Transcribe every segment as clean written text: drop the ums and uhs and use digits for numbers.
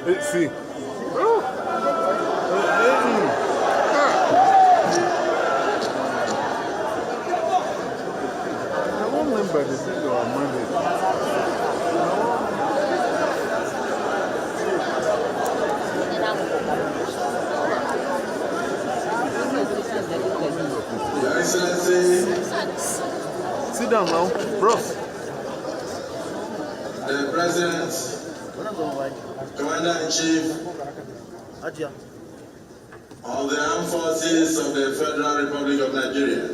See. I won't remember the thing on Monday. Your Excellency, sit down now, bros. the President, Commander-in-Chief of the Armed Forces of the Federal Republic of Nigeria,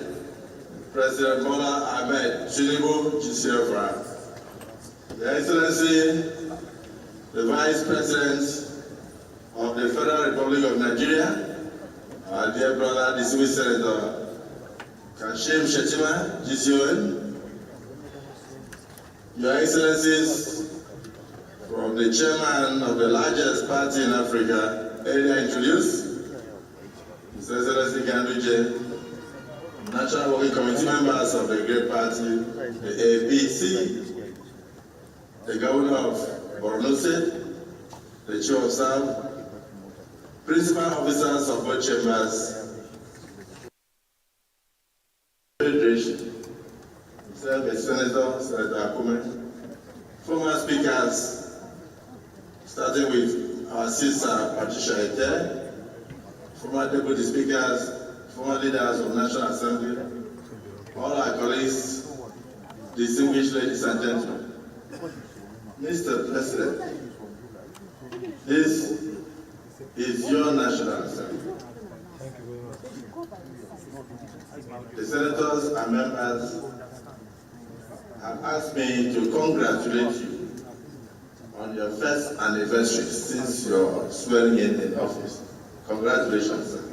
President Bola Ahmed Tinubu Jisirofra. Your Excellency, the Vice President of the Federal Republic of Nigeria, our dear brother, distinguished Senator Kashim Shettima GCON, Your Excellencies, from the chairman of the largest party in Africa, earlier introduced, His Excellency Ganduje, National Working Committee members of the great party, the APC, the Governor of Borno State, the Chief of Staff, principal officers of both chambers, Federation, the Senator Akume, former speakers, starting with our sister Patricia Ete, former deputy speakers, former leaders of National Assembly, all our colleagues, distinguished ladies and gentlemen. Mr. President, this is your National Assembly. Thank you very much. The senators and members have asked me to congratulate you on your first anniversary since your swearing in office. Congratulations, sir.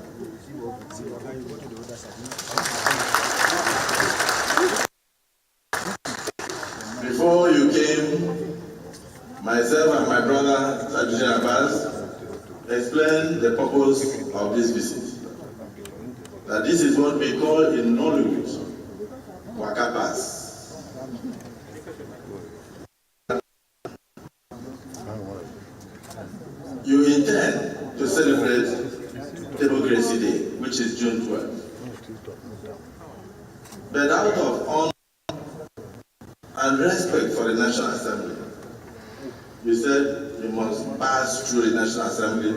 Before you came, myself and my brother, Sajid Abbas, explained the purpose of this visit. That this is what we call in Nollywood, Wakapas. You intend to celebrate Democracy Day, which is June 12th. But out of honor and respect for the National Assembly, you said you must pass through the National Assembly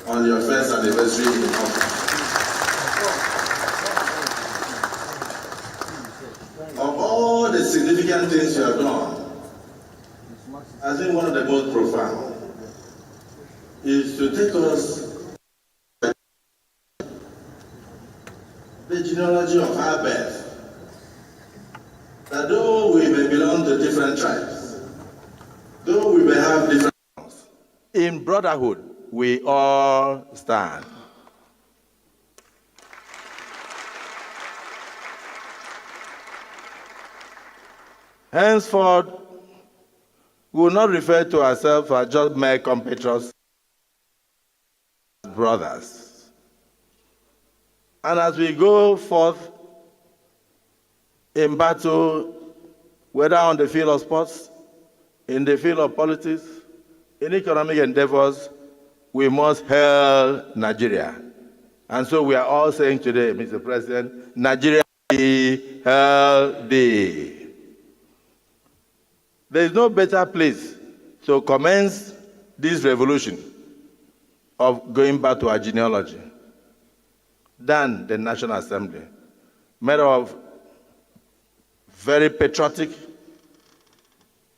on your first anniversary in office. Of all the significant things you have done, I think one of the most profound is to take us the genealogy of our birth. That though we may belong to different tribes, though we may have different roles, in brotherhood we all stand. Henceforth, we will not refer to ourselves as just mere compatriots, brothers. And as we go forth in battle, whether on the field of sports, in the field of politics, in economic endeavors, we must hail Nigeria. And so we are all saying today, Mr. President, Nigeria be healthy. There is no better place to commence this revolution of going back to our genealogy than the National Assembly, made of very patriotic,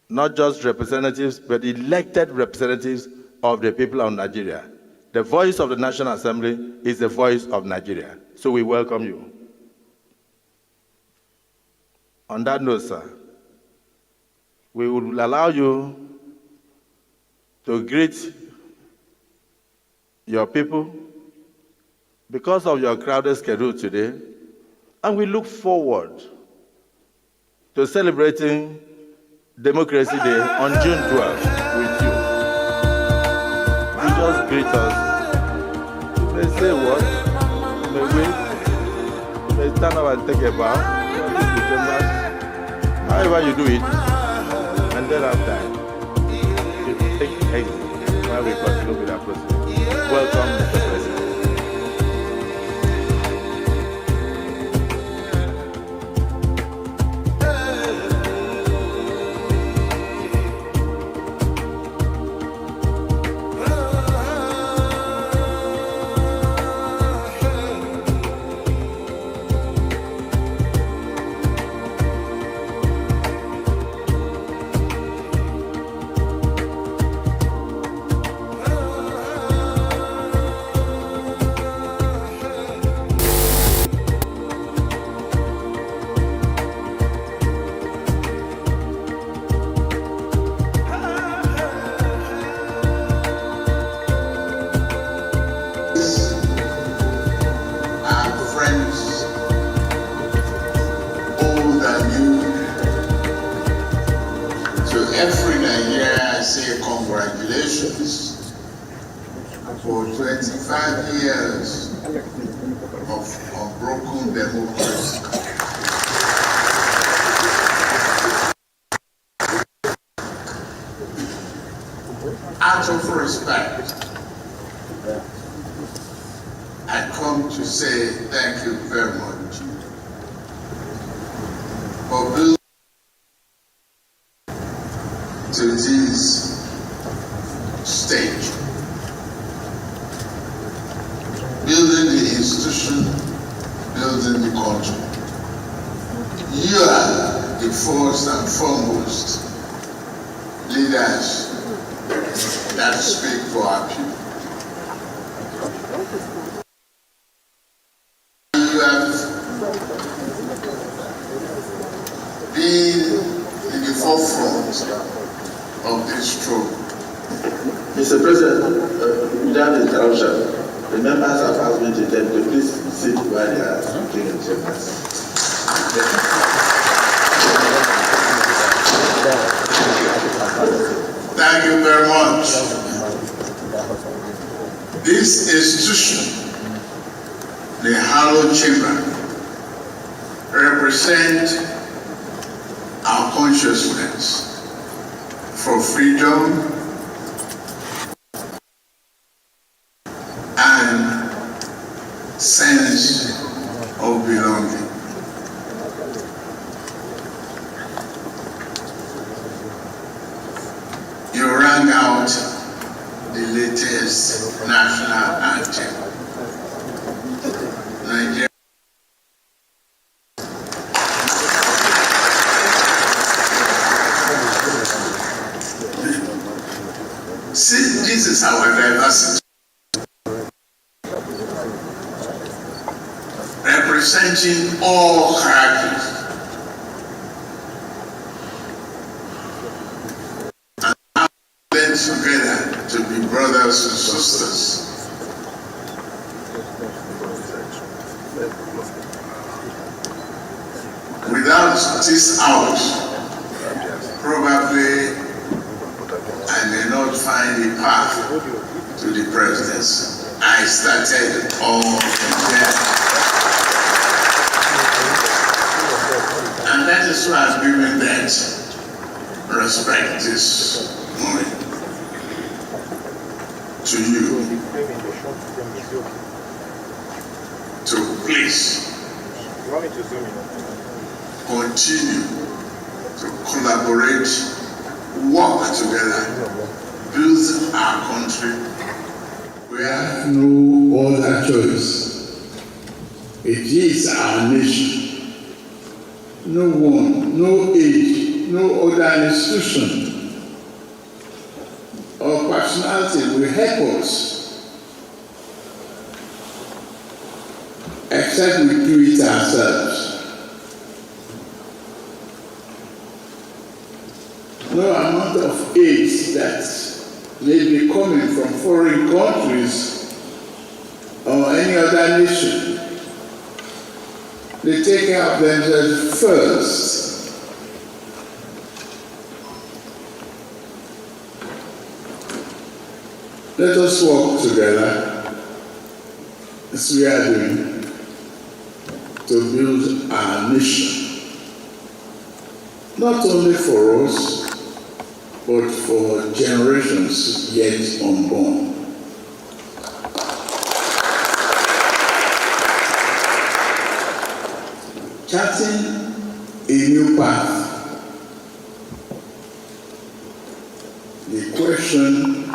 not just representatives, but elected representatives of the people of Nigeria. The voice of the National Assembly is the voice of Nigeria. So we welcome you. On that note, sir, we will allow you to greet your people because of your crowded schedule today, and we look forward to celebrating Democracy Day on June 12th with you. You just greet us. You may say what? You may wait. You may stand up and take a bow. However you do it, and then after, you take haste. when we continue with our proceedings. Welcome, Mr. President. Every Nigerian, I say congratulations for 25 years of unbroken democracy. Out of respect, I come to say thank you very much for building to this stage, building the institution, building the country. You are the first and foremost leaders that speak for our people. You have been in the forefront of this struggle. Mr. President, without interruption, the members have asked me to tell you, please sit while they are speaking in chambers. Thank you very much. This institution, the Hallowed Chamber, represents our consciousness for freedom and sense of belonging. You rang out the latest national anthem. Nigeria. See, this is our diversity. Representing all characters. And now blend together to be brothers and sisters. Without this out, probably I may not find a path to the presidency. I started all in there. And that is why I'm giving that respect this morning to you. To please continue to collaborate, work together, build our country. We have no other choice. It is our nation. No one, no age, no other institution or personality will help us except we do it ourselves. No amount of aid that may be coming from foreign countries or any other nation, they take care of themselves first. Let us work together, as we are doing, to build our nation. Not only for us, but for generations yet unborn. Charting a new path. The question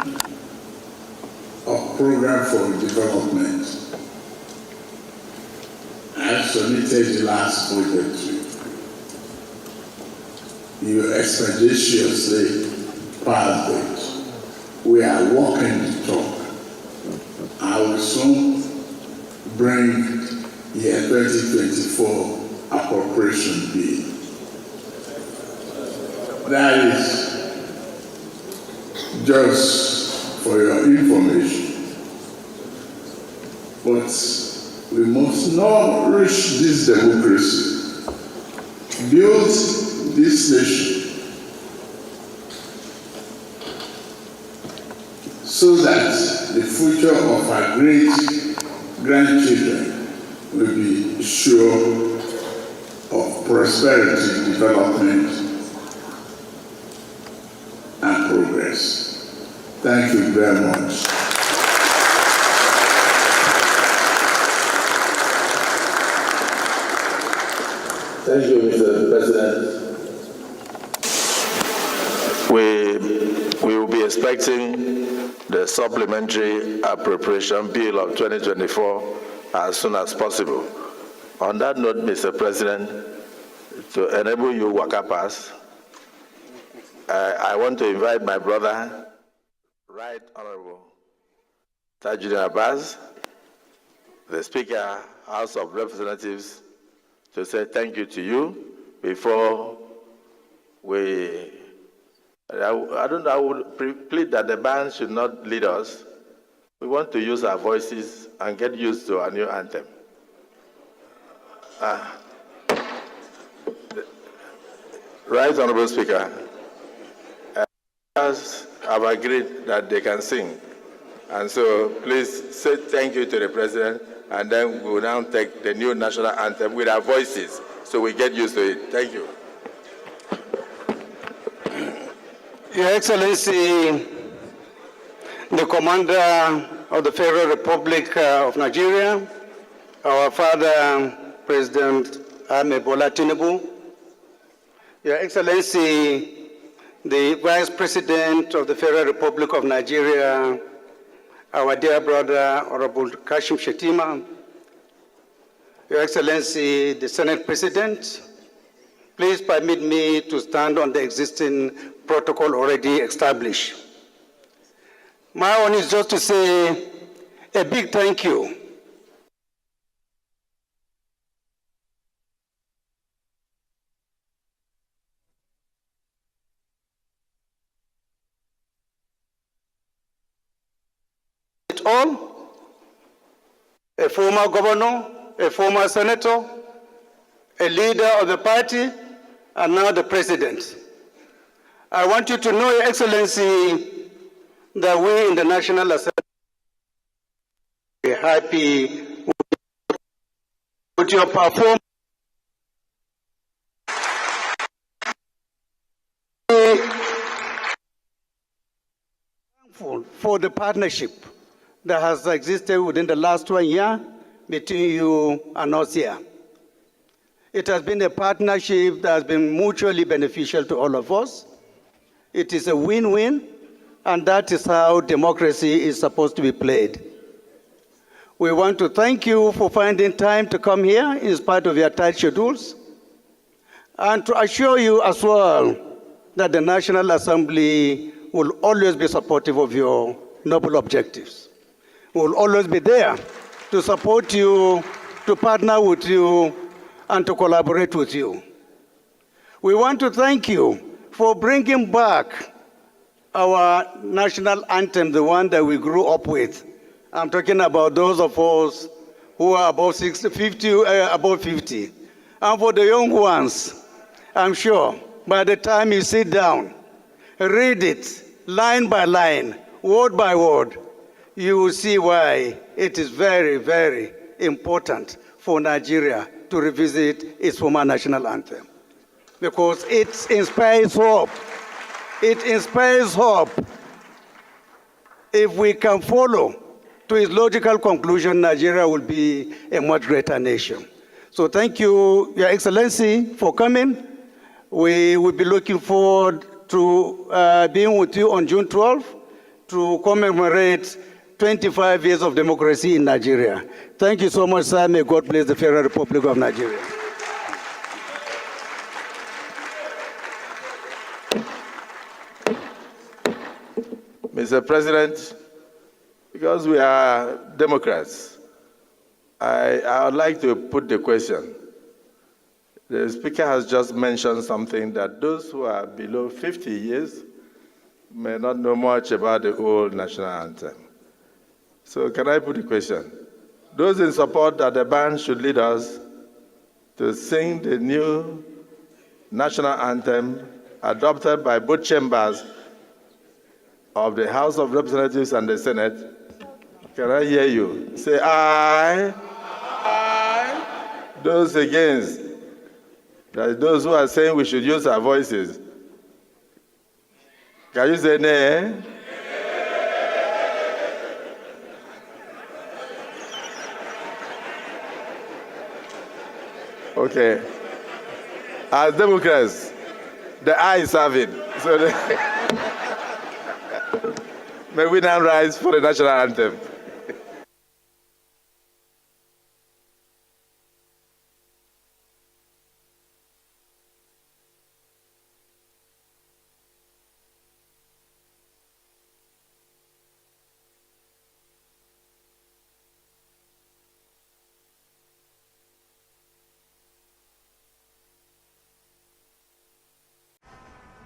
of program for development. I submitted the last budget to you. You expeditiously passed it. We are walking the talk. I will soon bring the 2024 appropriation bill. That is just for your information. But we must nourish this democracy, build this nation, so that the future of our great grandchildren will be sure of prosperity, development, and progress. Thank you very much. Thank you, Mr. President. We will be expecting the supplementary appropriation bill of 2024 as soon as possible. On that note, Mr. President, to enable you waka pass, I want to invite my brother, Right Honorable Tajuddin Abbas, the Speaker, House of Representatives, to say thank you to you before we. I would plead that the band should not lead us. We want to use our voices and get used to our new anthem. Right, Honorable Speaker. Have agreed that they can sing. And so please say thank you to the President, and then we will now take the new national anthem with our voices so we get used to it. Thank you. Your Excellency, the Commander of the Federal Republic of Nigeria, our father, President Ahmed Bola Tinubu, Your Excellency, the Vice President of the Federal Republic of Nigeria, our dear brother, Honorable Kashim Shettima, Your Excellency, the Senate President, please permit me to stand on the existing protocol already established. My own is just to say a big thank you all, a former governor, a former senator, a leader of the party, and now the president. I want you to know, Your Excellency, that we in the National Assembly are happy with your performance. Thankful for the partnership that has existed within the last 1 year between you and us here. It has been a partnership that has been mutually beneficial to all of us. It is a win-win, and that is how democracy is supposed to be played. We want to thank you for finding time to come here in spite of your tight schedules, and to assure you as well that the National Assembly will always be supportive of your noble objectives. We will always be there to support you, to partner with you, and to collaborate with you. We want to thank you for bringing back our national anthem, the one that we grew up with. I'm talking about those of us who are above 50. And for the young ones, I'm sure by the time you sit down, read it line by line, word by word, you will see why it is very, very important for Nigeria to revisit its former national anthem. Because it inspires hope. It inspires hope. If we can follow to its logical conclusion, Nigeria will be a much greater nation. So thank you, Your Excellency, for coming. We will be looking forward to being with you on June 12th to commemorate 25 years of democracy in Nigeria. Thank you so much, sir. May God bless the Federal Republic of Nigeria. Mr. President, because we are Democrats, I would like to put the question. The Speaker has just mentioned something that those who are below 50 years may not know much about the old national anthem. So can I put the question? Those in support that the band should lead us to sing the new national anthem adopted by both chambers of the House of Representatives and the Senate. Can I hear you? Say aye. Aye. Those against. That is those who are saying we should use our voices. Can you say nay? Okay. As Democrats, the ayes have it. So may we now rise for the national anthem.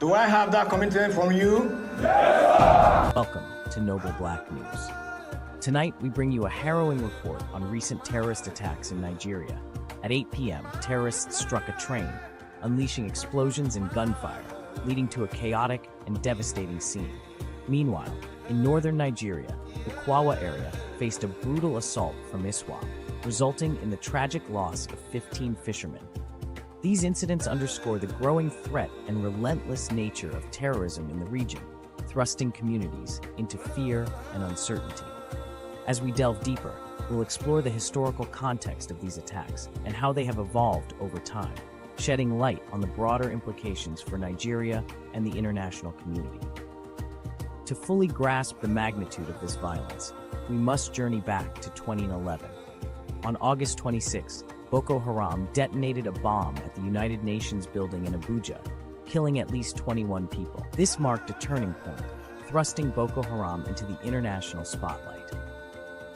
Do I have that commitment from you? Welcome to Noble Black News. Tonight, we bring you a harrowing report on recent terrorist attacks in Nigeria. At 8 p.m., terrorists struck a train, unleashing explosions and gunfire, leading to a chaotic and devastating scene. Meanwhile, in northern Nigeria, the Kwawa area faced a brutal assault from ISWAP, resulting in the tragic loss of 15 fishermen. These incidents underscore the growing threat and relentless nature of terrorism in the region, thrusting communities into fear and uncertainty. As we delve deeper, we'll explore the historical context of these attacks and how they have evolved over time, shedding light on the broader implications for Nigeria and the international community. To fully grasp the magnitude of this violence, we must journey back to 2011. On August 26, Boko Haram detonated a bomb at the United Nations building in Abuja, killing at least 21 people. This marked a turning point, thrusting Boko Haram into the international spotlight.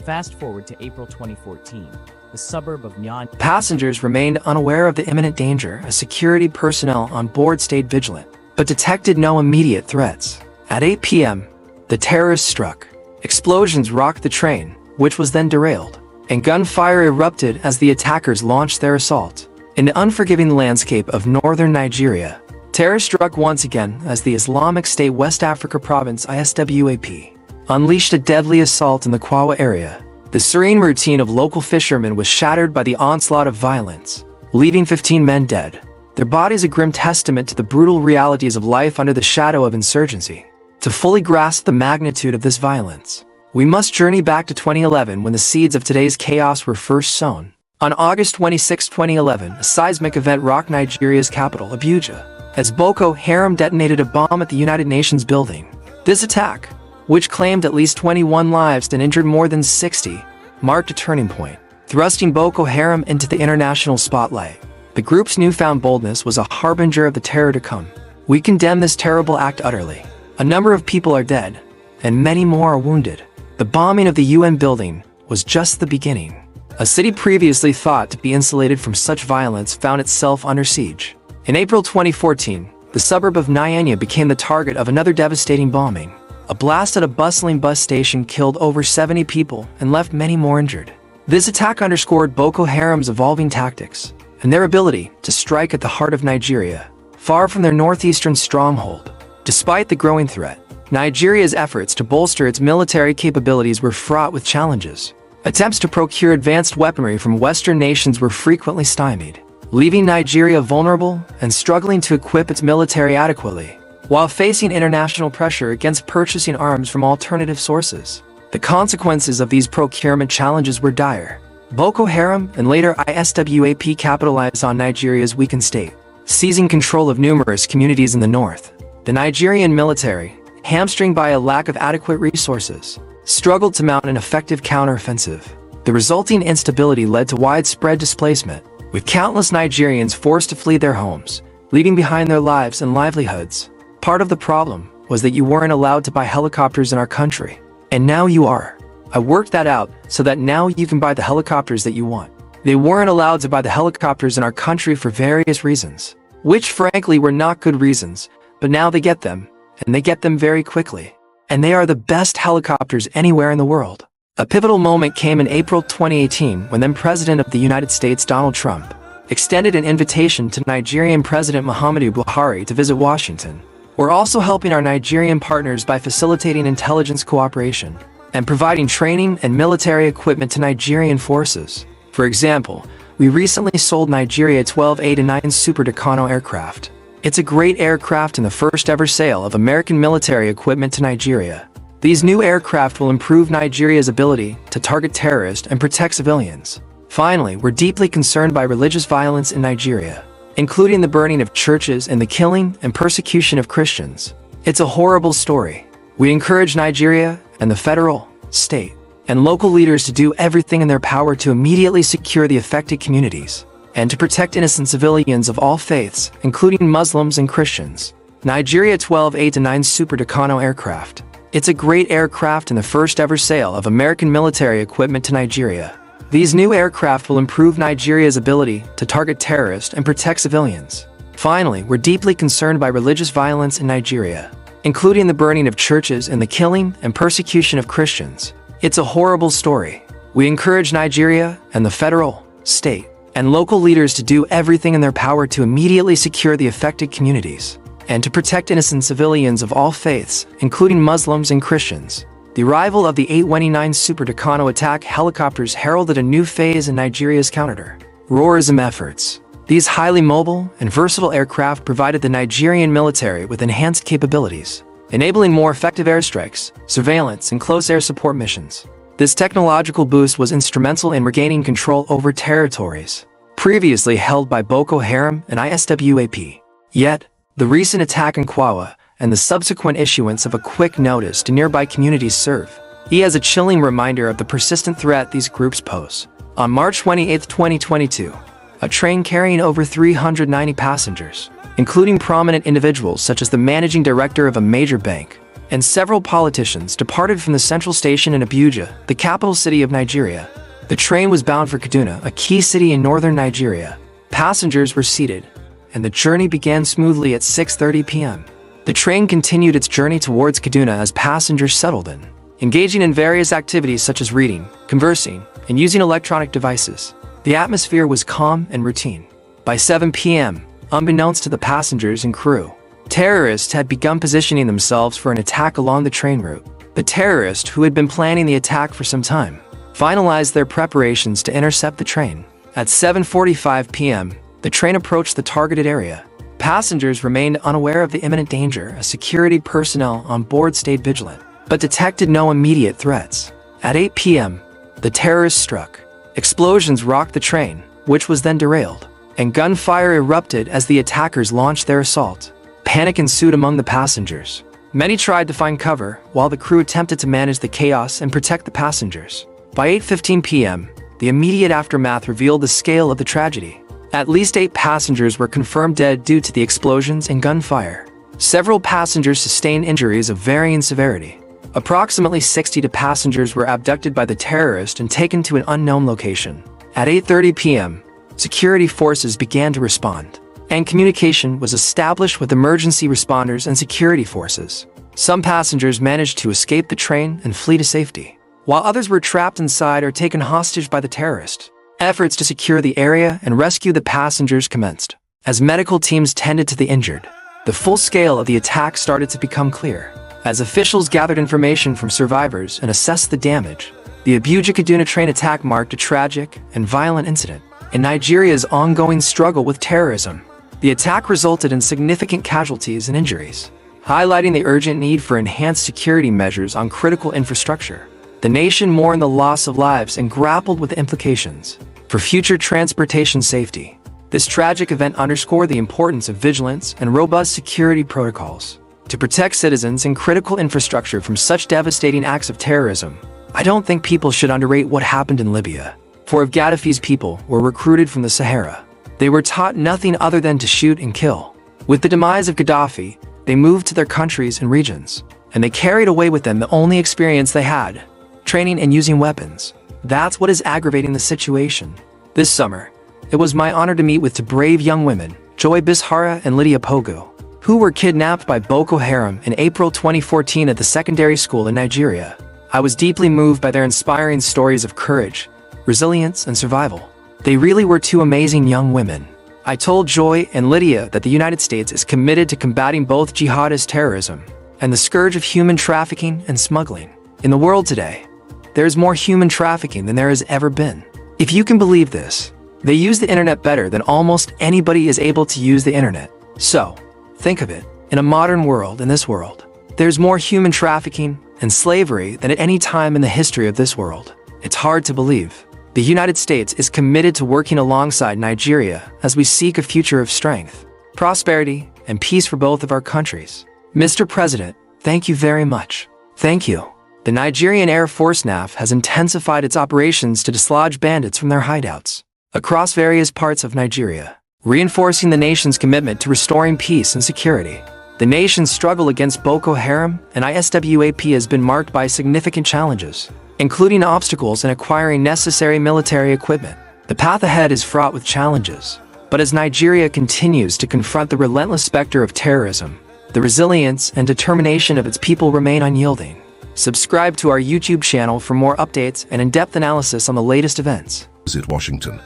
Fast forward to April 2014, the suburb of Nyan. Passengers remained unaware of the imminent danger as security personnel on board stayed vigilant, but detected no immediate threats. At 8 p.m., the terrorists struck. Explosions rocked the train, which was then derailed, and gunfire erupted as the attackers launched their assault. In the unforgiving landscape of northern Nigeria, terror struck once again as the Islamic State West Africa Province ISWAP unleashed a deadly assault in the Kwawa area. The serene routine of local fishermen was shattered by the onslaught of violence, leaving 15 men dead, their bodies a grim testament to the brutal realities of life under the shadow of insurgency. To fully grasp the magnitude of this violence, we must journey back to 2011 when the seeds of today's chaos were first sown. On August 26, 2011, a seismic event rocked Nigeria's capital, Abuja, as Boko Haram detonated a bomb at the United Nations building. This attack, which claimed at least 21 lives and injured more than 60, marked a turning point, thrusting Boko Haram into the international spotlight. The group's newfound boldness was a harbinger of the terror to come. We condemn this terrible act utterly. A number of people are dead, and many more are wounded. The bombing of the UN building was just the beginning. A city previously thought to be insulated from such violence found itself under siege. In April 2014, the suburb of Nyanya became the target of another devastating bombing. A blast at a bustling bus station killed over 70 people and left many more injured. This attack underscored Boko Haram's evolving tactics and their ability to strike at the heart of Nigeria, far from their northeastern stronghold. Despite the growing threat, Nigeria's efforts to bolster its military capabilities were fraught with challenges. Attempts to procure advanced weaponry from Western nations were frequently stymied, leaving Nigeria vulnerable and struggling to equip its military adequately. while facing international pressure against purchasing arms from alternative sources. The consequences of these procurement challenges were dire. Boko Haram and later ISWAP capitalized on Nigeria's weakened state, seizing control of numerous communities in the north. The Nigerian military, hamstrung by a lack of adequate resources, struggled to mount an effective counteroffensive. The resulting instability led to widespread displacement, with countless Nigerians forced to flee their homes, leaving behind their lives and livelihoods. Part of the problem was that you weren't allowed to buy helicopters in our country. And now you are. I worked that out so that now you can buy the helicopters that you want. They weren't allowed to buy the helicopters in our country for various reasons, which frankly were not good reasons, but now they get them, and they get them very quickly. And they are the best helicopters anywhere in the world. A pivotal moment came in April 2018 when then President of the United States Donald Trump extended an invitation to Nigerian President Muhammadu Buhari to visit Washington. We're also helping our Nigerian partners by facilitating intelligence cooperation and providing training and military equipment to Nigerian forces. For example, we recently sold Nigeria 12 A-9 Super Tucano aircraft. It's a great aircraft and the first ever sale of American military equipment to Nigeria. These new aircraft will improve Nigeria's ability to target terrorists and protect civilians. Finally, we're deeply concerned by religious violence in Nigeria, including the burning of churches and the killing and persecution of Christians. It's a horrible story. We encourage Nigeria and the federal, state, and local leaders to do everything in their power to immediately secure the affected communities and to protect innocent civilians of all faiths, including Muslims and Christians. Nigeria 12 A-9 Super Tucano aircraft. It's a great aircraft and the first ever sale of American military equipment to Nigeria. These new aircraft will improve Nigeria's ability to target terrorists and protect civilians. Finally, we're deeply concerned by religious violence in Nigeria, including the burning of churches and the killing and persecution of Christians. It's a horrible story. We encourage Nigeria and the federal, state, and local leaders to do everything in their power to immediately secure the affected communities and to protect innocent civilians of all faiths, including Muslims and Christians. The arrival of the A-29 Super Tucano attack helicopters heralded a new phase in Nigeria's counter-terrorism efforts. These highly mobile and versatile aircraft provided the Nigerian military with enhanced capabilities, enabling more effective airstrikes, surveillance, and close air support missions. This technological boost was instrumental in regaining control over territories previously held by Boko Haram and ISWAP. Yet, the recent attack in Kwawa and the subsequent issuance of a quick notice to nearby communities serve as a chilling reminder of the persistent threat these groups pose. On March 28, 2022, a train carrying over 390 passengers, including prominent individuals such as the managing director of a major bank and several politicians, departed from the central station in Abuja, the capital city of Nigeria. The train was bound for Kaduna, a key city in northern Nigeria. Passengers were seated, and the journey began smoothly at 6:30 p.m. The train continued its journey towards Kaduna as passengers settled in, engaging in various activities such as reading, conversing, and using electronic devices. The atmosphere was calm and routine. By 7 p.m., unbeknownst to the passengers and crew, terrorists had begun positioning themselves for an attack along the train route. The terrorists, who had been planning the attack for some time, finalized their preparations to intercept the train. At 7:45 p.m., the train approached the targeted area. Passengers remained unaware of the imminent danger as security personnel on board stayed vigilant, but detected no immediate threats. At 8 p.m., the terrorists struck. Explosions rocked the train, which was then derailed, and gunfire erupted as the attackers launched their assault. Panic ensued among the passengers. Many tried to find cover, while the crew attempted to manage the chaos and protect the passengers. By 8:15 p.m., the immediate aftermath revealed the scale of the tragedy. At least 8 passengers were confirmed dead due to the explosions and gunfire. Several passengers sustained injuries of varying severity. Approximately 60 passengers were abducted by the terrorists and taken to an unknown location. At 8:30 p.m., security forces began to respond, and communication was established with emergency responders and security forces. Some passengers managed to escape the train and flee to safety, while others were trapped inside or taken hostage by the terrorists. Efforts to secure the area and rescue the passengers commenced. As medical teams tended to the injured, the full scale of the attack started to become clear. As officials gathered information from survivors and assessed the damage, the Abuja-Kaduna train attack marked a tragic and violent incident in Nigeria's ongoing struggle with terrorism. The attack resulted in significant casualties and injuries. highlighting the urgent need for enhanced security measures on critical infrastructure. The nation mourned the loss of lives and grappled with the implications for future transportation safety. This tragic event underscored the importance of vigilance and robust security protocols to protect citizens and critical infrastructure from such devastating acts of terrorism. I don't think people should underrate what happened in Libya. 4 of Gaddafi's people were recruited from the Sahara. They were taught nothing other than to shoot and kill. With the demise of Gaddafi, they moved to their countries and regions, and they carried away with them the only experience they had, training and using weapons. That's what is aggravating the situation. This summer, it was my honor to meet with 2 brave young women, Joy Bishara and Lydia Pogo, who were kidnapped by Boko Haram in April 2014 at the secondary school in Nigeria. I was deeply moved by their inspiring stories of courage, resilience, and survival. They really were 2 amazing young women. I told Joy and Lydia that the United States is committed to combating both jihadist terrorism and the scourge of human trafficking and smuggling. In the world today, there is more human trafficking than there has ever been. If you can believe this, they use the internet better than almost anybody is able to use the internet. So, think of it. In a modern world, in this world, there's more human trafficking and slavery than at any time in the history of this world. It's hard to believe. The United States is committed to working alongside Nigeria as we seek a future of strength, prosperity, and peace for both of our countries. Mr. President, thank you very much. Thank you. The Nigerian Air Force NAF has intensified its operations to dislodge bandits from their hideouts across various parts of Nigeria, reinforcing the nation's commitment to restoring peace and security. The nation's struggle against Boko Haram and ISWAP has been marked by significant challenges, including obstacles in acquiring necessary military equipment. The path ahead is fraught with challenges, but as Nigeria continues to confront the relentless specter of terrorism, the resilience and determination of its people remain unyielding. Subscribe to our YouTube channel for more updates and in-depth analysis on the latest events. Visit Washington.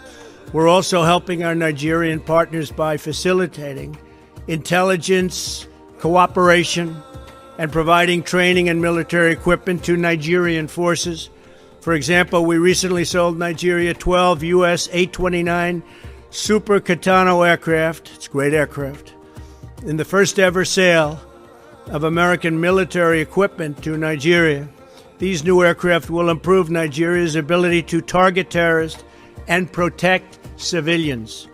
We're also helping our Nigerian partners by facilitating intelligence, cooperation, and providing training and military equipment to Nigerian forces. For example, we recently sold Nigeria 12 U.S. 829 Super Katano aircraft. It's a great aircraft. In the first ever sale of American military equipment to Nigeria. These new aircraft will improve Nigeria's ability to target terrorists and protect civilians.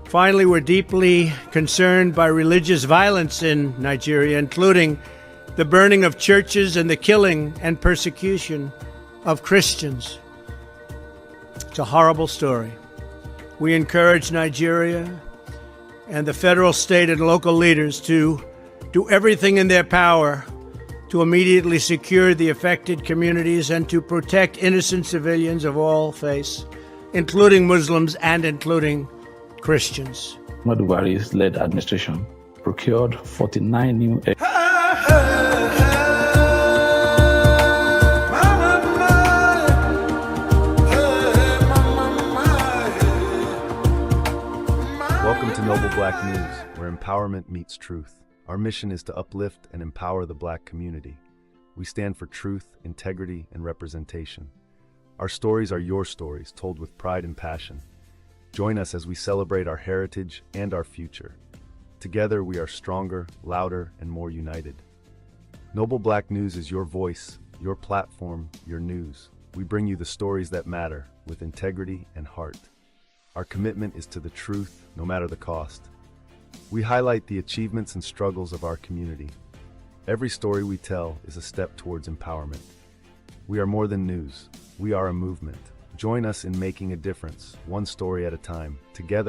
Finally, we're deeply concerned by religious violence in Nigeria, including the burning of churches and the killing and persecution of Christians. It's a horrible story. We encourage Nigeria and the federal, state, and local leaders to do everything in their power to immediately secure the affected communities and to protect innocent civilians of all faiths, including Muslims and including Christians. Muhammadu Buhari's led administration procured 49 new Welcome to Noble Black News, where empowerment meets truth. Our mission is to uplift and empower the Black community. We stand for truth, integrity, and representation. Our stories are your stories, told with pride and passion. Join us as we celebrate our heritage and our future. Together, we are stronger, louder, and more united. Noble Black News is your voice, your platform, your news. We bring you the stories that matter, with integrity and heart. Our commitment is to the truth, no matter the cost. We highlight the achievements and struggles of our community. Every story we tell is a step towards empowerment. We are more than news. We are a movement. Join us in making a difference, one story at a time. Together,